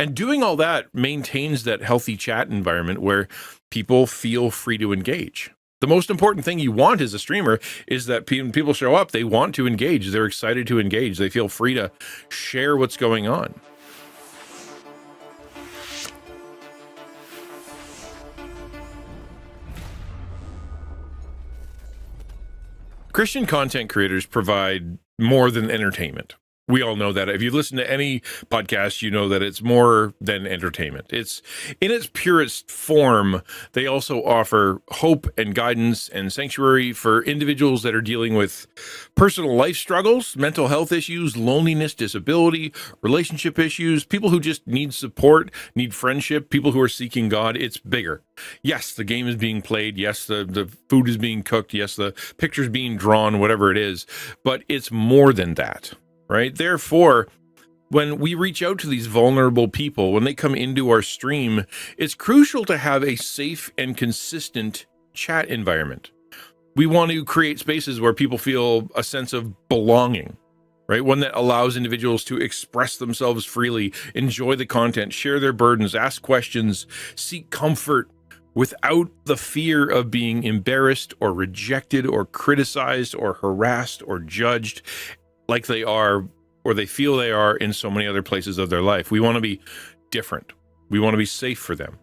And doing all that maintains that healthy chat environment where people feel free to engage. The most important thing you want as a streamer is that when people show up, they want to engage. They're excited to engage. They feel free to share what's going on. Christian content creators provide more than entertainment. We all know that. If you listen to any podcast, you know that it's more than entertainment. It's in its purest form. They also offer hope and guidance and sanctuary for individuals that are dealing with personal life struggles, mental health issues, loneliness, disability, relationship issues, people who just need support, need friendship, people who are seeking God. It's bigger. Yes, the game is being played. Yes, the food is being cooked. Yes, the picture's being drawn, whatever it is. But it's more than that. Right? Therefore, when we reach out to these vulnerable people, when they come into our stream, it's crucial to have a safe and consistent chat environment. We want to create spaces where people feel a sense of belonging, right? One that allows individuals to express themselves freely, enjoy the content, share their burdens, ask questions, seek comfort without the fear of being embarrassed or rejected or criticized or harassed or judged like they are, or they feel they are in so many other places of their life. We want to be different. We want to be safe for them.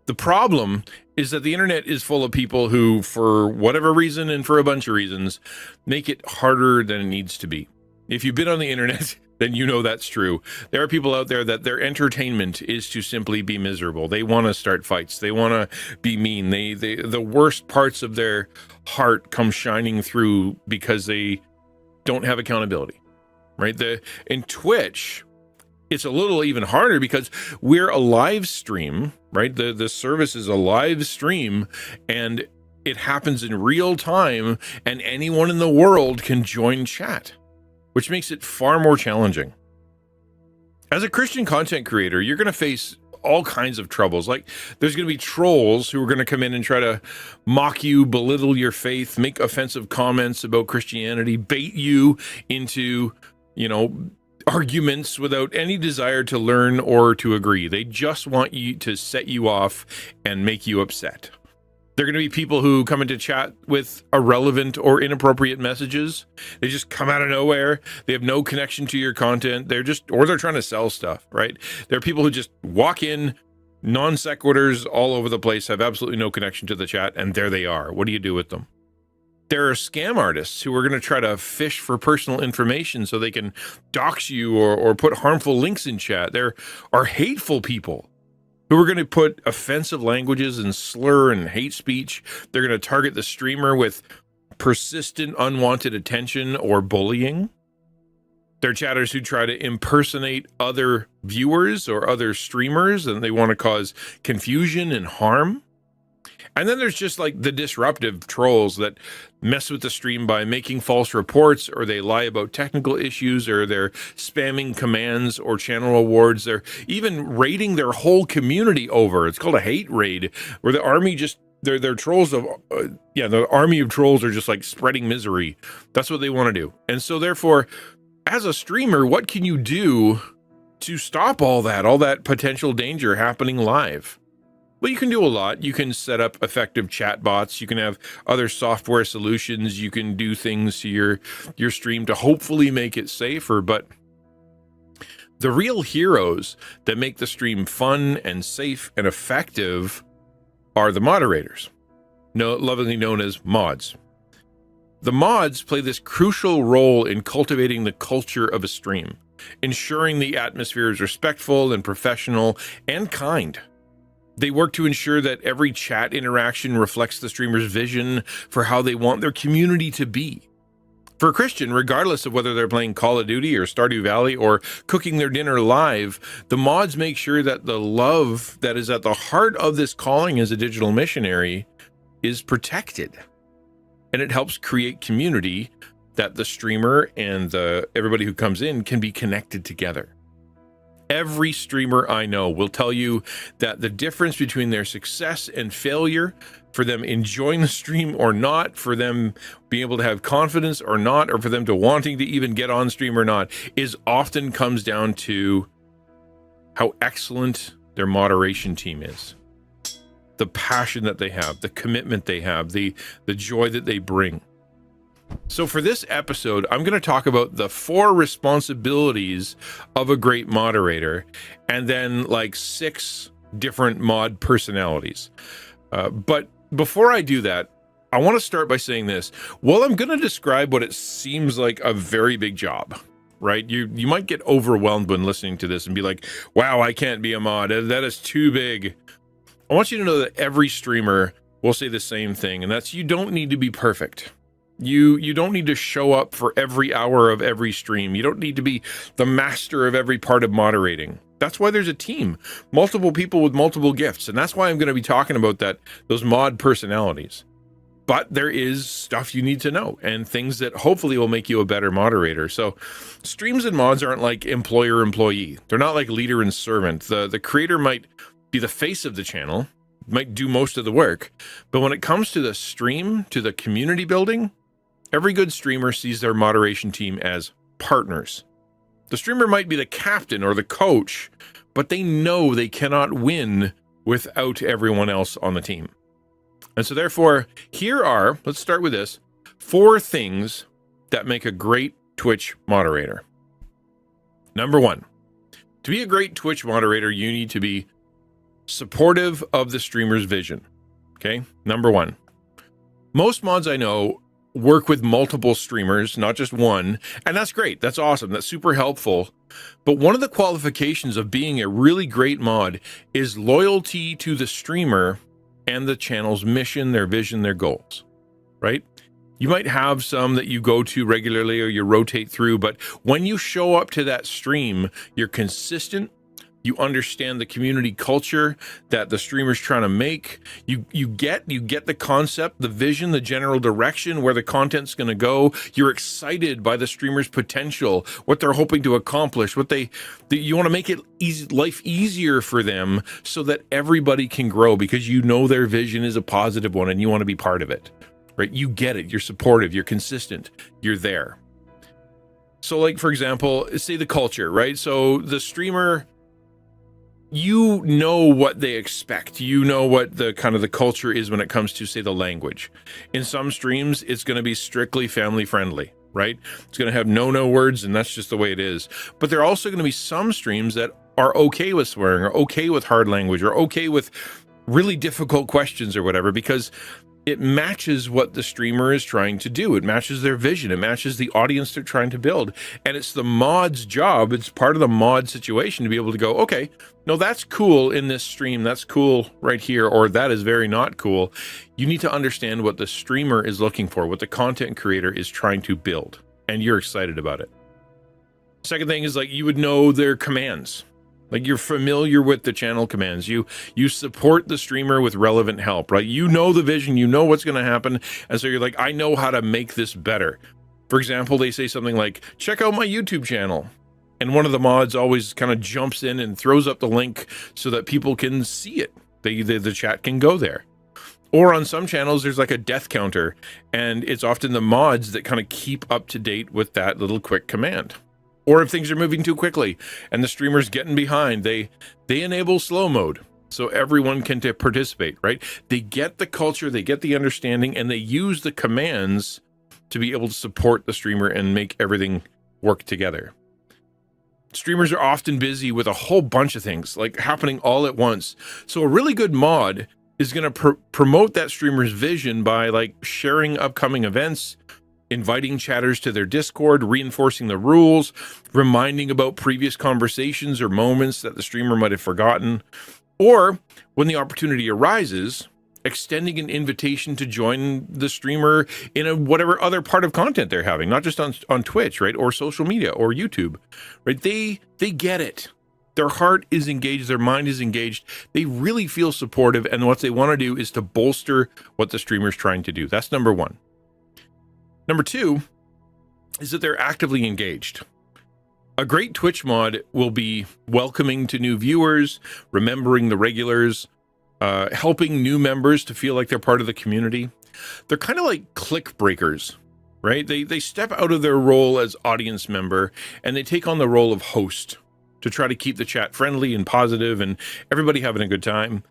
The problem is that the internet is full of people who, for whatever reason and for a bunch of reasons, make it harder than it needs to be. If you've been on the internet, then you know that's true. There are people out there that their entertainment is to simply be miserable. They want to start fights. They want to be mean. The worst parts of their heart come shining through because they don't have accountability, right? In Twitch, it's a little even harder because we're a live stream, right? The service is a live stream and it happens in real time and anyone in the world can join chat, which makes it far more challenging. As a Christian content creator, you're going to face all kinds of troubles. Like there's going to be trolls who are going to come in and try to mock you, belittle your faith, make offensive comments about Christianity, bait you into, arguments without any desire to learn or to agree. They just want you to set you off and make you upset. There are going to be people who come into chat with irrelevant or inappropriate messages. They just come out of nowhere. They have no connection to your content. They're trying to sell stuff, right? There are people who just walk in, non sequiturs all over the place, have absolutely no connection to the chat, and there they are. What do you do with them? There are scam artists who are going to try to fish for personal information so they can dox you or put harmful links in chat. There are hateful people who are going to put offensive languages and slur and hate speech. They're going to target the streamer with persistent unwanted attention or bullying. There are chatters who try to impersonate other viewers or other streamers, and they want to cause confusion and harm. And then there's just like the disruptive trolls that mess with the stream by making false reports, or they lie about technical issues, or they're spamming commands or channel awards. They're even raiding their whole community over. It's called a hate raid, where the army just, they're trolls of, the army of trolls are just like spreading misery. That's what they want to do. And so therefore, as a streamer, what can you do to stop all that potential danger happening live? Well, you can do a lot. You can set up effective chat bots. You can have other software solutions. You can do things to your stream to hopefully make it safer. But the real heroes that make the stream fun and safe and effective are the moderators, lovingly known as mods. The mods play this crucial role in cultivating the culture of a stream, ensuring the atmosphere is respectful and professional and kind. They work to ensure that every chat interaction reflects the streamer's vision for how they want their community to be. For a Christian, regardless of whether they're playing Call of Duty or Stardew Valley or cooking their dinner live, the mods make sure that the love that is at the heart of this calling as a digital missionary is protected. And it helps create community that the streamer and everybody who comes in can be connected together. Every streamer I know will tell you that the difference between their success and failure, for them enjoying the stream or not, for them being able to have confidence or not, or for them to wanting to even get on stream or not, is often comes down to how excellent their moderation team is, the passion that they have, the commitment they have, the joy that they bring. So for this episode, I'm going to talk about the 4 responsibilities of a great moderator, and then like 6 different mod personalities. But before I do that, I want to start by saying this. Well, I'm going to describe what it seems like a very big job, right? You might get overwhelmed when listening to this and be like, wow, I can't be a mod. That is too big. I want you to know that every streamer will say the same thing, and that's you don't need to be perfect. You don't need to show up for every hour of every stream. You don't need to be the master of every part of moderating. That's why there's a team, multiple people with multiple gifts, and that's why I'm going to be talking about those mod personalities. But there is stuff you need to know and things that hopefully will make you a better moderator. So streams and mods aren't like employer-employee. They're not like leader and servant. The creator might be the face of the channel, might do most of the work. But when it comes to the stream, to the community building, every good streamer sees their moderation team as partners. The streamer might be the captain or the coach, but they know they cannot win without everyone else on the team. And so therefore, here are, let's start with this, 4 things that make a great Twitch moderator. Number 1, to be a great Twitch moderator, you need to be supportive of the streamer's vision. Okay, number 1. Most mods I know work with multiple streamers, not just one, and that's great. That's awesome. That's super helpful. But one of the qualifications of being a really great mod is loyalty to the streamer and the channel's mission, their vision, their goals, right? You might have some that you go to regularly or you rotate through, but when you show up to that stream, you're consistent. You understand the community culture that the streamer's trying to make. You get the concept, the vision, the general direction, where the content's going to go. You're excited by the streamer's potential, what they're hoping to accomplish, you want to make it life easier for them so that everybody can grow because you know their vision is a positive one and you want to be part of it, right? You get it. You're supportive. You're consistent. You're there. So like, for example, say the culture, right? So the streamer, you know what they expect. You know what the kind of the culture is when it comes to, say, the language. In some streams, it's going to be strictly family friendly, right? It's going to have no words, and that's just the way it is. But there are also going to be some streams that are okay with swearing, or okay with hard language, or okay with really difficult questions or whatever, because it matches what the streamer is trying to do. It matches their vision. It matches the audience they're trying to build. And it's the mod's job. It's part of the mod situation to be able to go, okay, no, that's cool in this stream. That's cool right here. Or that is very not cool. You need to understand what the streamer is looking for, what the content creator is trying to build. And you're excited about it. Second thing is like you would know their commands. Like you're familiar with the channel commands. You support the streamer with relevant help, right? You know the vision, you know what's going to happen. And so you're like, I know how to make this better. For example, they say something like, check out my YouTube channel. And one of the mods always kind of jumps in and throws up the link so that people can see it. The chat can go there. Or on some channels, there's like a death counter. And it's often the mods that kind of keep up to date with that little quick command. Or if things are moving too quickly and the streamer's getting behind, they enable slow mode so everyone can participate, right? They get the culture, they get the understanding, and they use the commands to be able to support the streamer and make everything work together. Streamers are often busy with a whole bunch of things like happening all at once. So a really good mod is going to promote that streamer's vision by like sharing upcoming events, inviting chatters to their Discord, reinforcing the rules, reminding about previous conversations or moments that the streamer might have forgotten, or when the opportunity arises, extending an invitation to join the streamer in whatever other part of content they're having, not just on Twitch, right, or social media or YouTube, right? They get it. Their heart is engaged, their mind is engaged. They really feel supportive, and what they want to do is to bolster what the streamer's trying to do. That's number 1. Number 2 is that they're actively engaged. A great Twitch mod will be welcoming to new viewers, remembering the regulars, helping new members to feel like they're part of the community. They're kind of like click breakers, right? They step out of their role as audience member and they take on the role of host. to try to keep the chat friendly and positive and everybody having a good time.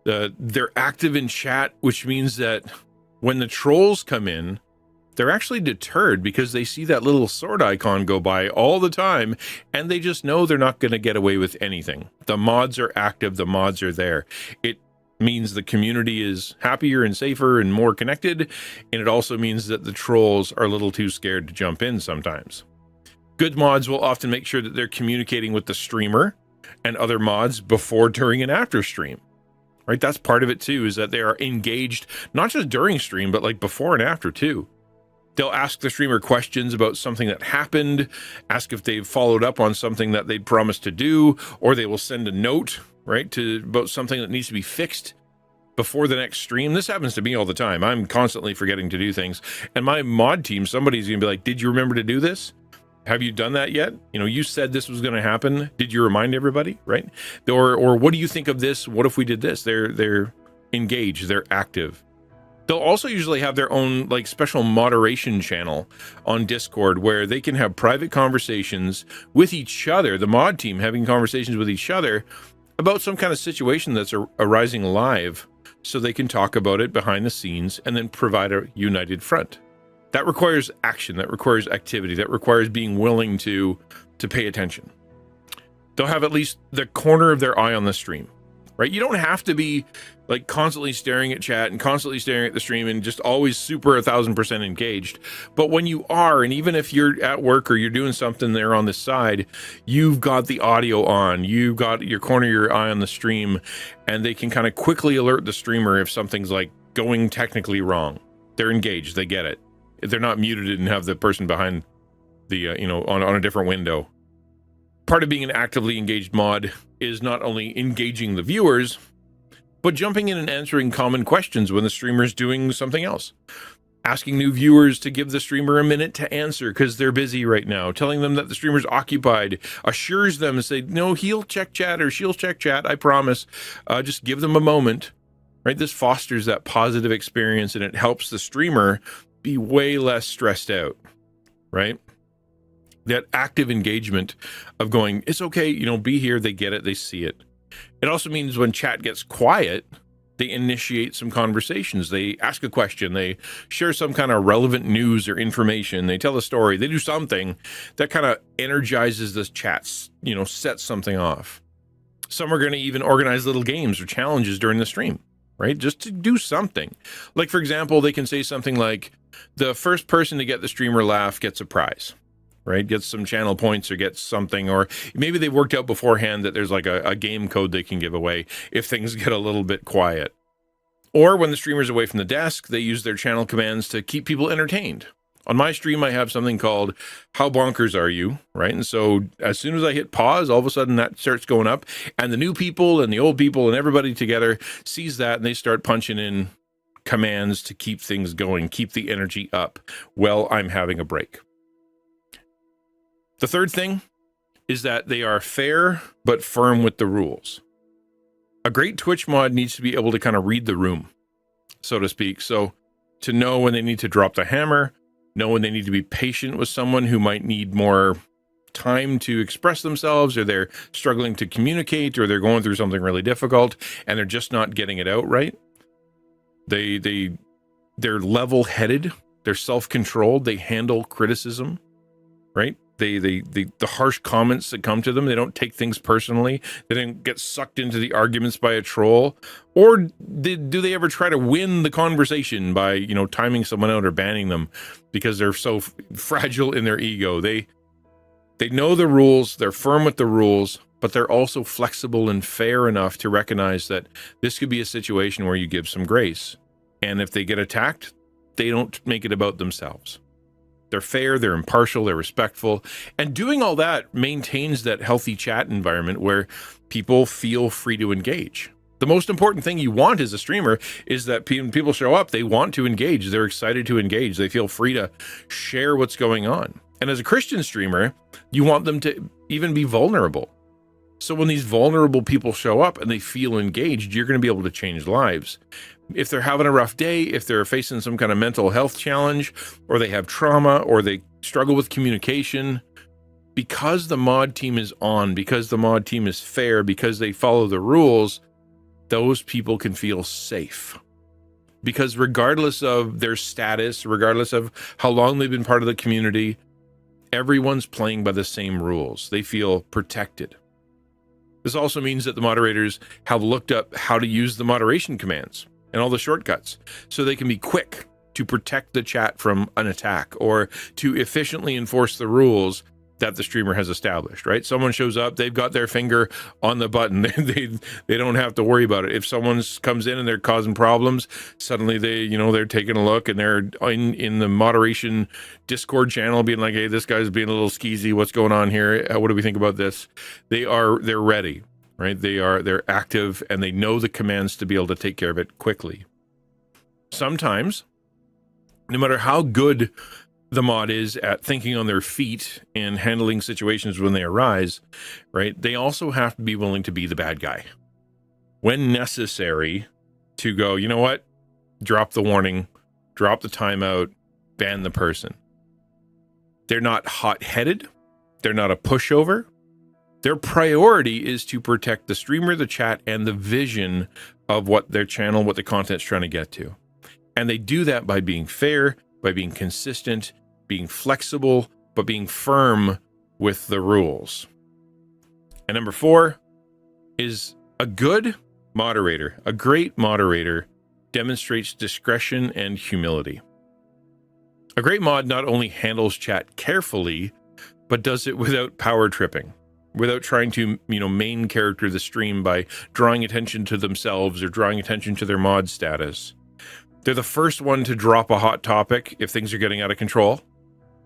They're active in chat, which means that when the trolls come in, they're actually deterred because they see that little sword icon go by all the time, and they just know they're not going to get away with anything. The mods are active, the mods are there. It means the community is happier and safer and more connected, and it also means that the trolls are a little too scared to jump in sometimes. Good mods will often make sure that they're communicating with the streamer and other mods before, during, and after stream. Right? That's part of it too, is that they are engaged, not just during stream, but like before and after too. They'll ask the streamer questions about something that happened, ask if they've followed up on something that they'd promised to do, or they will send a note, right, about something that needs to be fixed before the next stream. This happens to me all the time. I'm constantly forgetting to do things. And my mod team, somebody's going to be like, did you remember to do this? Have you done that yet? You know, you said this was going to happen. Did you remind everybody, right? Or what do you think of this? What if we did this? They're engaged. They're active. They'll also usually have their own like special moderation channel on Discord where they can have private conversations with each other, the mod team having conversations with each other about some kind of situation that's arising live, so they can talk about it behind the scenes and then provide a united front. That requires action, that requires activity, that requires being willing to pay attention. They'll have at least the corner of their eye on the stream. Right? You don't have to be like constantly staring at chat and constantly staring at the stream and just always super 1,000% engaged. But when you are, and even if you're at work or you're doing something there on the side, you've got the audio on, you've got your corner of your eye on the stream, and they can kind of quickly alert the streamer if something's like going technically wrong. They're engaged. They get it. They're not muted and have the person behind the, on a different window. Part of being an actively engaged mod is not only engaging the viewers, but jumping in and answering common questions when the streamer's doing something else. Asking new viewers to give the streamer a minute to answer because they're busy right now. Telling them that the streamer's occupied. Assures them and say, no, he'll check chat or she'll check chat, I promise. Just give them a moment. Right? This fosters that positive experience and it helps the streamer be way less stressed out. Right? That active engagement of going, it's okay, be here, they get it, they see it. It also means when chat gets quiet, they initiate some conversations. They ask a question, they share some kind of relevant news or information, they tell a story, they do something that kind of energizes the chats, sets something off. Some are going to even organize little games or challenges during the stream, right? Just to do something. Like, for example, they can say something like, the first person to get the streamer laugh gets a prize. Right? Gets some channel points or gets something, or maybe they've worked out beforehand that there's like a game code they can give away if things get a little bit quiet. Or when the streamer's away from the desk, they use their channel commands to keep people entertained. On my stream, I have something called How Bonkers Are You? Right? And so as soon as I hit pause, all of a sudden that starts going up, and the new people and the old people and everybody together sees that, and they start punching in commands to keep things going, keep the energy up while I'm having a break. The third thing is that they are fair but firm with the rules. A great Twitch mod needs to be able to kind of read the room, so to speak. So to know when they need to drop the hammer, know when they need to be patient with someone who might need more time to express themselves, or they're struggling to communicate, or they're going through something really difficult and they're just not getting it out right. They're level-headed, they're self-controlled, they handle criticism, right? The harsh comments that come to them, they don't take things personally. They don't get sucked into the arguments by a troll. Or do they ever try to win the conversation by, timing someone out or banning them because they're so fragile in their ego? They know the rules, they're firm with the rules, but they're also flexible and fair enough to recognize that this could be a situation where you give some grace. And if they get attacked, they don't make it about themselves. They're fair, they're impartial, they're respectful. And doing all that maintains that healthy chat environment where people feel free to engage. The most important thing you want as a streamer is that when people show up, they want to engage. They're excited to engage. They feel free to share what's going on. And as a Christian streamer, you want them to even be vulnerable. So when these vulnerable people show up and they feel engaged, you're going to be able to change lives. If they're having a rough day, if they're facing some kind of mental health challenge, or they have trauma, or they struggle with communication, because the mod team is on, because the mod team is fair, because they follow the rules, those people can feel safe. Because regardless of their status, regardless of how long they've been part of the community, everyone's playing by the same rules. They feel protected. This also means that the moderators have looked up how to use the moderation commands and all the shortcuts so they can be quick to protect the chat from an attack or to efficiently enforce the rules that the streamer has established, right? Someone shows up, they've got their finger on the button. They don't have to worry about it. If someone comes in and they're causing problems, suddenly they're taking a look and they're in the moderation Discord channel being like, hey, this guy's being a little skeezy. What's going on here? What do we think about this? They're ready, right? They're active and they know the commands to be able to take care of it quickly. Sometimes, no matter how good the mod is at thinking on their feet and handling situations when they arise, right? They also have to be willing to be the bad guy when necessary to go, you know what? Drop the warning, drop the timeout, ban the person. They're not hot-headed. They're not a pushover. Their priority is to protect the streamer, the chat, and the vision of what their channel, what the content's trying to get to. And they do that by being fair, by being consistent, being flexible, but being firm with the rules. And number 4 is a good moderator. A great moderator demonstrates discretion and humility. A great mod not only handles chat carefully, but does it without power tripping, without trying to, main character the stream by drawing attention to themselves or drawing attention to their mod status. They're the first one to drop a hot topic if things are getting out of control.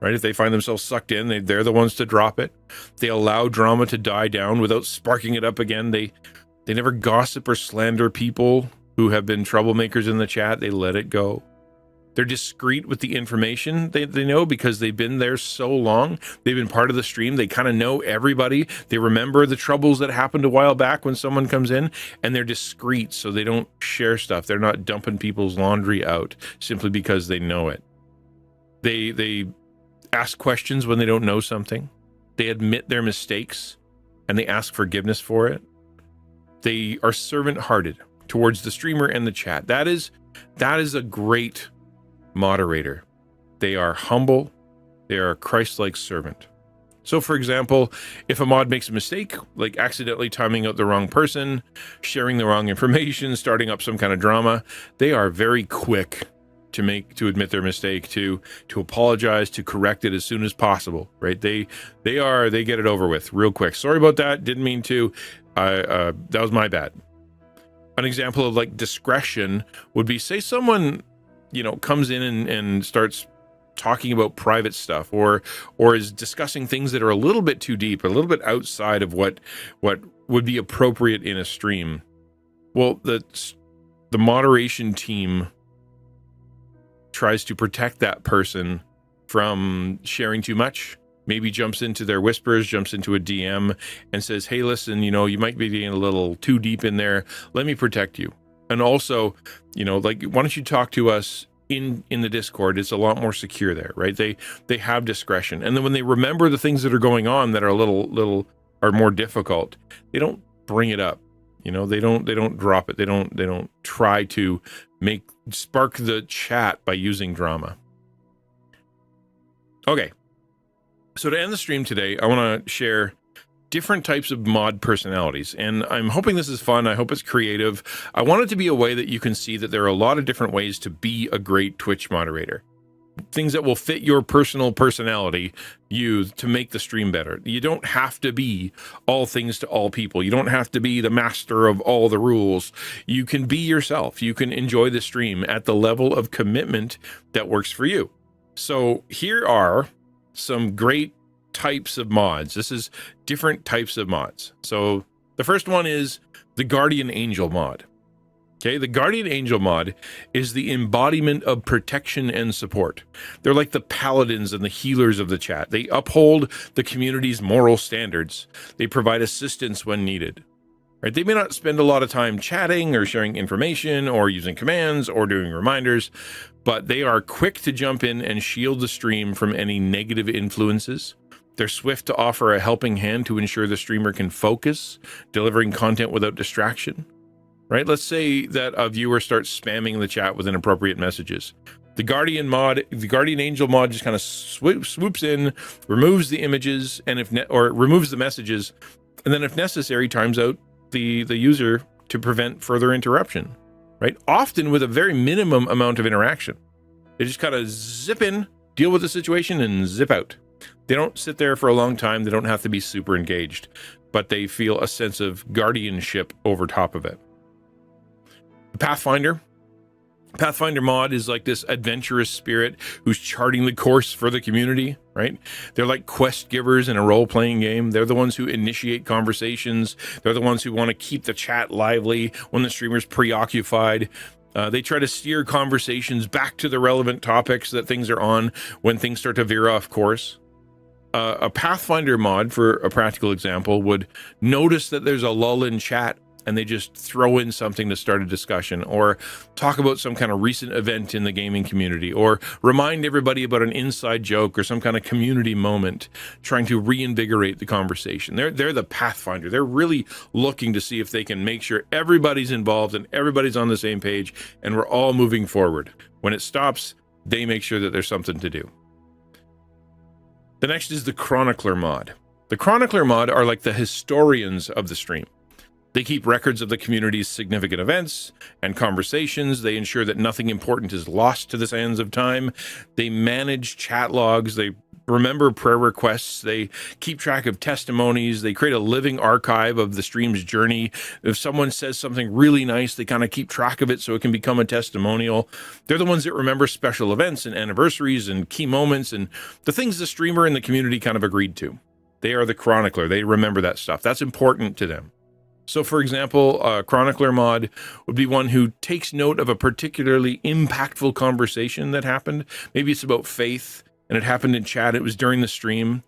Right? If they find themselves sucked in, they're the ones to drop it. They allow drama to die down without sparking it up again. They never gossip or slander people who have been troublemakers in the chat. They let it go. They're discreet with the information they know because they've been there so long. They've been part of the stream. They kind of know everybody. They remember the troubles that happened a while back when someone comes in, and they're discreet so they don't share stuff. They're not dumping people's laundry out simply because they know it. They ask questions when they don't know something. They admit their mistakes and they ask forgiveness for it. They are servant-hearted towards the streamer and the chat. That is a great moderator. They are humble. They are a Christ-like servant. So, for example, if a mod makes a mistake, like accidentally timing out the wrong person, sharing the wrong information, starting up some kind of drama, they are very quick to admit their mistake, to apologize, to correct it as soon as possible, right? They get it over with real quick. Sorry about that. Didn't mean to. That was my bad. An example of like discretion would be, say someone, comes in and starts talking about private stuff or is discussing things that are a little bit too deep, a little bit outside of what would be appropriate in a stream. Well, the moderation team tries to protect that person from sharing too much, maybe jumps into their whispers, jumps into a DM and says, hey, listen, you might be getting a little too deep in there. Let me protect you. And also, why don't you talk to us in the Discord? It's a lot more secure there, right? They have discretion. And then when they remember the things that are going on that are are more difficult, they don't bring it up. They don't drop it. They don't try to spark the chat by using drama. Okay. So to end the stream today, I want to share different types of mod personalities, and I'm hoping this is fun. I hope it's creative. I want it to be a way that you can see that there are a lot of different ways to be a great Twitch moderator. Things that will fit your personal personality, to make the stream better. You don't have to be all things to all people. You don't have to be the master of all the rules. You can be yourself. You can enjoy the stream at the level of commitment that works for you. So here are some great types of mods. This is different types of mods. So the first one is the Guardian Angel mod. Okay, the Guardian Angel mod is the embodiment of protection and support. They're like the paladins and the healers of the chat. They uphold the community's moral standards. They provide assistance when needed. Right? They may not spend a lot of time chatting or sharing information or using commands or doing reminders, but they are quick to jump in and shield the stream from any negative influences. They're swift to offer a helping hand to ensure the streamer can focus, delivering content without distraction, right? Let's say that a viewer starts spamming the chat with inappropriate messages. The Guardian Angel mod just kind of swoops in, removes the images, and removes the messages, and then if necessary, times out the user to prevent further interruption, right? Often with a very minimum amount of interaction. They just kind of zip in, deal with the situation, and zip out. They don't sit there for a long time. They don't have to be super engaged, but they feel a sense of guardianship over top of it. Pathfinder mod is like this adventurous spirit who's charting the course for the community, right? They're like quest givers in a role-playing game. They're the ones who initiate conversations. They're the ones who want to keep the chat lively when the streamer's preoccupied. They try to steer conversations back to the relevant topics that things are on when things start to veer off course. A Pathfinder mod, for a practical example, would notice that there's a lull in chat and they just throw in something to start a discussion, or talk about some kind of recent event in the gaming community, or remind everybody about an inside joke or some kind of community moment, trying to reinvigorate the conversation. They're the Pathfinder. They're really looking to see if they can make sure everybody's involved and everybody's on the same page and we're all moving forward. When it stops, they make sure that there's something to do. The next is the Chronicler mod. The Chronicler mod are like the historians of the stream. They keep records of the community's significant events and conversations. They ensure that nothing important is lost to the sands of time. They manage chat logs. They remember prayer requests. They keep track of testimonies. They create a living archive of the stream's journey. If someone says something really nice, they kind of keep track of it so it can become a testimonial. They're the ones that remember special events and anniversaries and key moments and the things the streamer and the community kind of agreed to. They are the chronicler. They remember that stuff. That's important to them. So, for example, a Chronicler mod would be one who takes note of a particularly impactful conversation that happened. Maybe it's about faith, and it happened in chat. It was during the stream.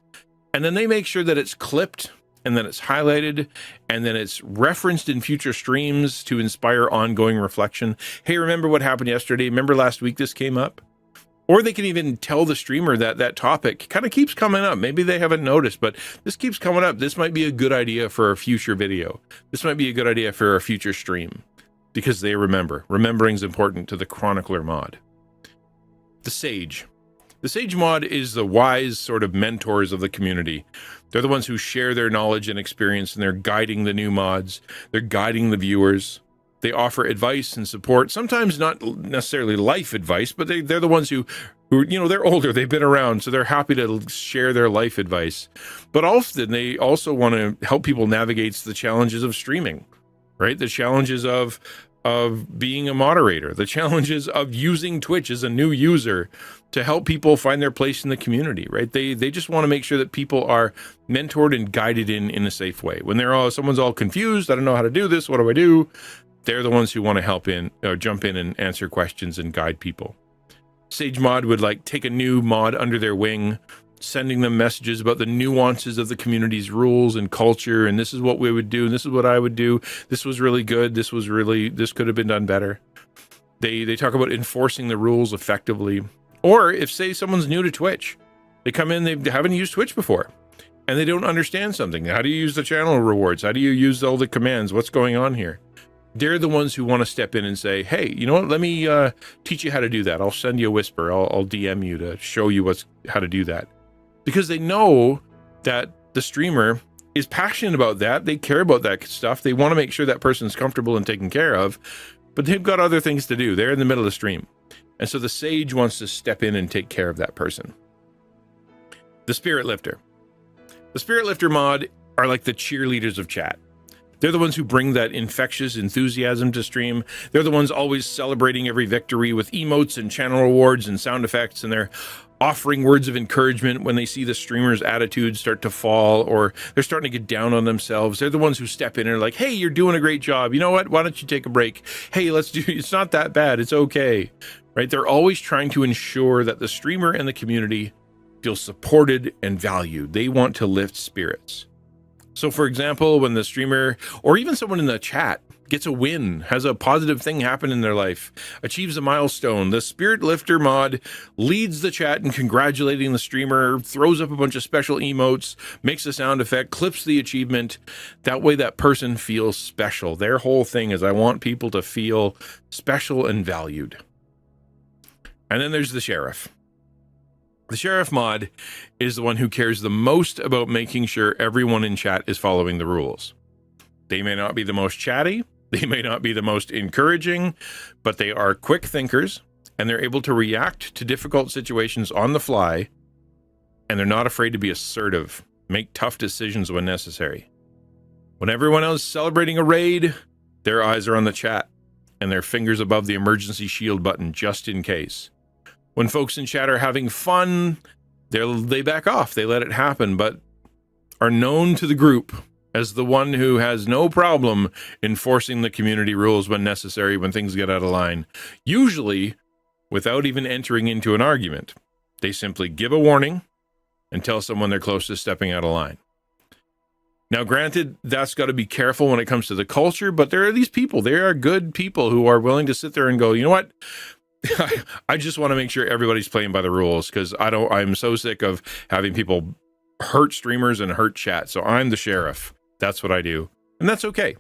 And then they make sure that it's clipped, and then it's highlighted, and then it's referenced in future streams to inspire ongoing reflection. Hey, remember what happened yesterday? Remember last week this came up? Or they can even tell the streamer that that topic kind of keeps coming up. Maybe they haven't noticed, but this keeps coming up. This might be a good idea for a future video. This might be a good idea for a future stream, because they remember. Remembering is important to the Chronicler mod. The Sage. The Sage mod is the wise sort of mentors of the community. They're the ones who share their knowledge and experience, and they're guiding the new mods. They're guiding the viewers. They offer advice and support, sometimes not necessarily life advice, but they're the ones who, they're older, they've been around, so they're happy to share their life advice. But often they also want to help people navigate the challenges of streaming, right? The challenges of being a moderator, the challenges of using Twitch as a new user to help people find their place in the community, right? They just want to make sure that people are mentored and guided in a safe way. When someone's all confused, I don't know how to do this, what do I do? They're the ones who want to help jump in and answer questions and guide people. Sage mod would take a new mod under their wing, sending them messages about the nuances of the community's rules and culture. And this is what we would do. And this is what I would do. This was really good. This could have been done better. They talk about enforcing the rules effectively. Or if, say, someone's new to Twitch, they come in, they haven't used Twitch before, and they don't understand something. How do you use the channel rewards? How do you use all the commands? What's going on here? They're the ones who want to step in and say, hey, you know what? Let me teach you how to do that. I'll send you a whisper. I'll DM you to show you how to do that. Because they know that the streamer is passionate about that. They care about that stuff. They want to make sure that person's comfortable and taken care of, but they've got other things to do. They're in the middle of the stream. And so the Sage wants to step in and take care of that person. The Spirit Lifter. The Spirit Lifter mod are like the cheerleaders of chat. They're the ones who bring that infectious enthusiasm to stream. They're the ones always celebrating every victory with emotes and channel rewards and sound effects, and they're offering words of encouragement when they see the streamer's attitude start to fall or they're starting to get down on themselves. They're the ones who step in and are like, hey, you're doing a great job. You know what? Why don't you take a break? Hey, it's not that bad. It's okay. Right? They're always trying to ensure that the streamer and the community feel supported and valued. They want to lift spirits. So, for example, when the streamer or even someone in the chat gets a win, has a positive thing happen in their life, achieves a milestone. The Spirit Lifter mod leads the chat in congratulating the streamer, throws up a bunch of special emotes, makes a sound effect, clips the achievement. That way that person feels special. Their whole thing is, I want people to feel special and valued. And then there's the Sheriff. The Sheriff mod is the one who cares the most about making sure everyone in chat is following the rules. They may not be the most chatty, they may not be the most encouraging, but they are quick thinkers, and they're able to react to difficult situations on the fly, and they're not afraid to be assertive, make tough decisions when necessary. When everyone else is celebrating a raid, their eyes are on the chat, and their fingers above the emergency shield button just in case. When folks in chat are having fun, they back off, they let it happen, but are known to the group as the one who has no problem enforcing the community rules when necessary, when things get out of line, usually without even entering into an argument. They simply give a warning and tell someone they're close to stepping out of line. Now, granted, that's got to be careful when it comes to the culture, but there are these people, there are good people who are willing to sit there and go, you know what? I just want to make sure everybody's playing by the rules, because I'm so sick of having people hurt streamers and hurt chat. So I'm the Sheriff. That's what I do. And that's okay.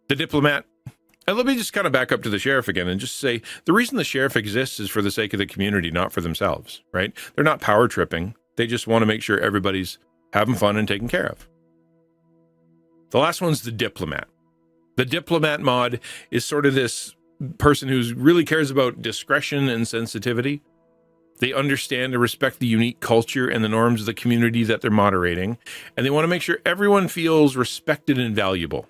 The Diplomat. And let me just kind of back up to the Sheriff again and just say, the reason the Sheriff exists is for the sake of the community, not for themselves, right? They're not power tripping. They just want to make sure everybody's having fun and taken care of. The last one's the Diplomat. The Diplomat mod is sort of this person who really cares about discretion and sensitivity. They understand and respect the unique culture and the norms of the community that they're moderating, and they want to make sure everyone feels respected and valuable.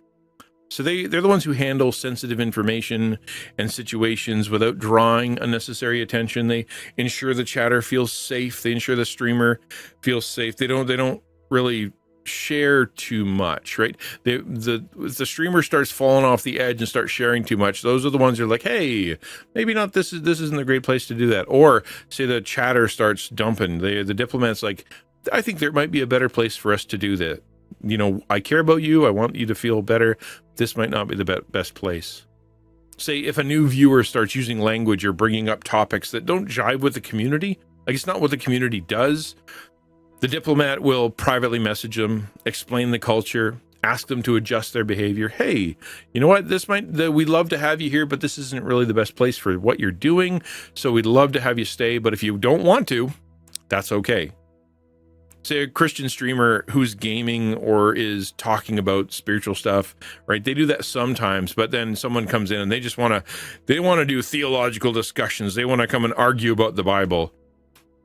So they're the ones who handle sensitive information and situations without drawing unnecessary attention. They ensure the chatter feels safe. They ensure the streamer feels safe. They don't really share too much, right? If the streamer starts falling off the edge and starts sharing too much, those are the ones who are like, hey, maybe not, this isn't a great place to do that. Or say the chatter starts dumping, the Diplomat's like, I think there might be a better place for us to do that. You know, I care about you, I want you to feel better. This might not be the best place. Say if a new viewer starts using language or bringing up topics that don't jive with the community, like it's not what the community does, the Diplomat will privately message them, explain the culture, ask them to adjust their behavior. Hey, you know what? We'd love to have you here, but this isn't really the best place for what you're doing. So we'd love to have you stay, but if you don't want to, that's okay. Say a Christian streamer who's gaming or is talking about spiritual stuff, right? They do that sometimes, but then someone comes in and they want to do theological discussions. They want to come and argue about the Bible.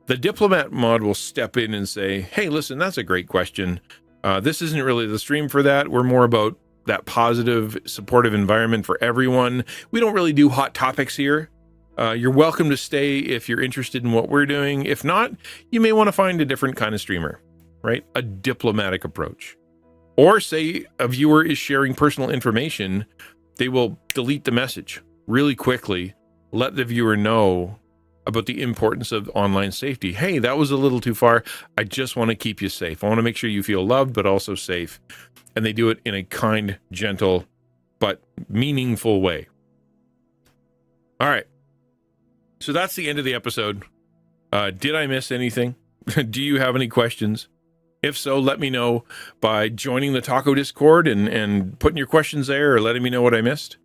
The Diplomat mod will step in and say, hey, listen, that's a great question. This isn't really the stream for that. We're more about that positive, supportive environment for everyone. We don't really do hot topics here. You're welcome to stay if you're interested in what we're doing. If not, you may want to find a different kind of streamer, right? A diplomatic approach. Or say a viewer is sharing personal information, they will delete the message really quickly, let the viewer know about the importance of online safety. Hey, that was a little too far. I just want to keep you safe. I want to make sure you feel loved, but also safe. And they do it in a kind, gentle, but meaningful way. All right. So that's the end of the episode. Did I miss anything? Do you have any questions? If so, let me know by joining the Taco Discord and putting your questions there, or letting me know what I missed.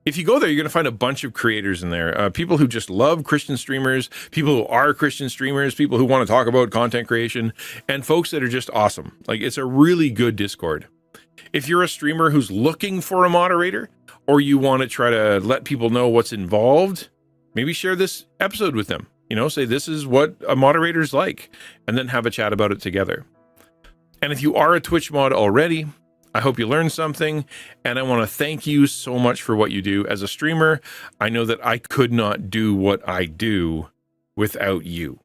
If you go there, you're going to find a bunch of creators in there. People who just love Christian streamers, people who are Christian streamers, people who want to talk about content creation, and folks that are just awesome. Like, it's a really good Discord. If you're a streamer who's looking for a moderator, or you want to try to let people know what's involved, maybe share this episode with them. You know, say this is what a moderator's like, and then have a chat about it together. And if you are a Twitch mod already, I hope you learned something, and I want to thank you so much for what you do as a streamer. I know that I could not do what I do without you.